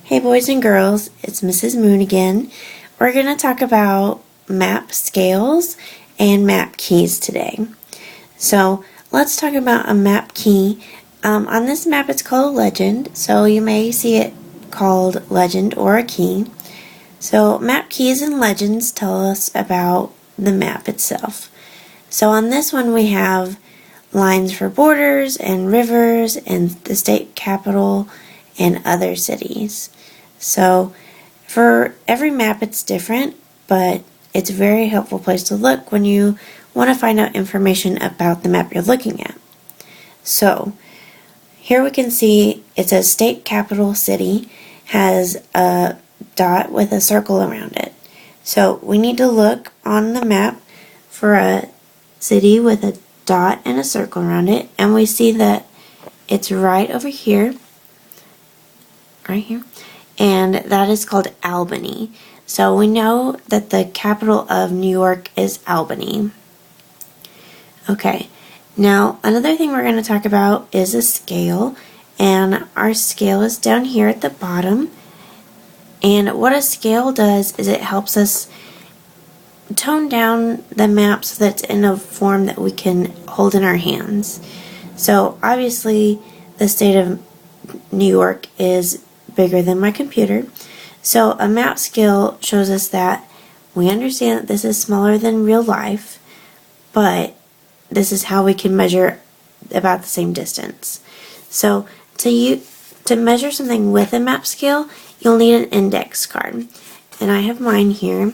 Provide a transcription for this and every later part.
Hey boys and girls, it's Mrs. Moon again. We're going to talk about map scales and map keys today. So let's talk about a map key. On this map it's called a legend, so you may see it called legend or a key. So map keys and legends tell us about the map itself. So on this one we have lines for borders and rivers and the state capital and other cities. So for every map it's different, but it's a very helpful place to look when you want to find out information about the map you're looking at. So here we can see it says state capital city has a dot with a circle around it. So we need to look on the map for a city with a dot and a circle around it, and we see that it's right over here, right here, and that is called Albany. So we know that the capital of New York is Albany. Okay, now another thing we're going to talk about is a scale, and our scale is down here at the bottom. And what a scale does is it helps us tone down the map so that it's in a form that we can hold in our hands. So obviously the state of New York is bigger than my computer. So a map scale shows us that we understand that this is smaller than real life, but this is how we can measure about the same distance. So to measure something with a map scale, you'll need an index card. And I have mine here.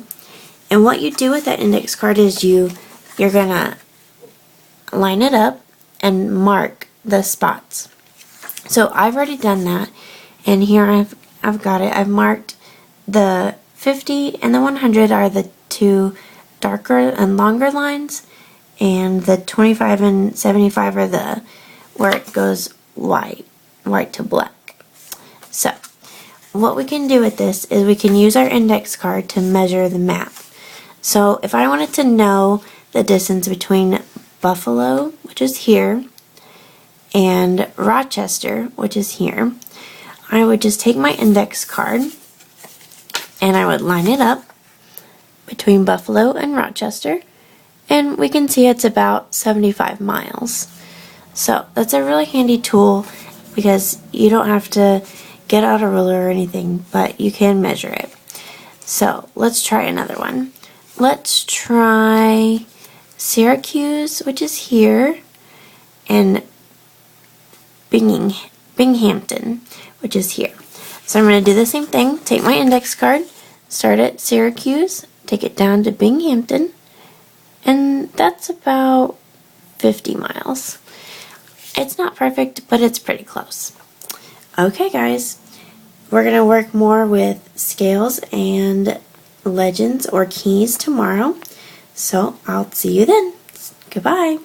And what you do with that index card is you're gonna line it up and mark the spots. So I've already done that, and here I've got it. I've marked the 50 and the 100 are the two darker and longer lines, and the 25 and 75 are the where it goes white to black. So what we can do with this is we can use our index card to measure the map. So if I wanted to know the distance between Buffalo, which is here, and Rochester, which is here, I would just take my index card and I would line it up between Buffalo and Rochester, and we can see it's about 75 miles. So that's a really handy tool because you don't have to get out a ruler or anything, but you can measure it. So let's try another one. Let's try Syracuse, which is here, and Binghamton, which is here. So I'm going to do the same thing. Take my index card, start at Syracuse, take it down to Binghamton, and that's about 50 miles. It's not perfect, but it's pretty close. Okay, guys, we're going to work more with scales and legends or keys tomorrow. So I'll see you then. Goodbye.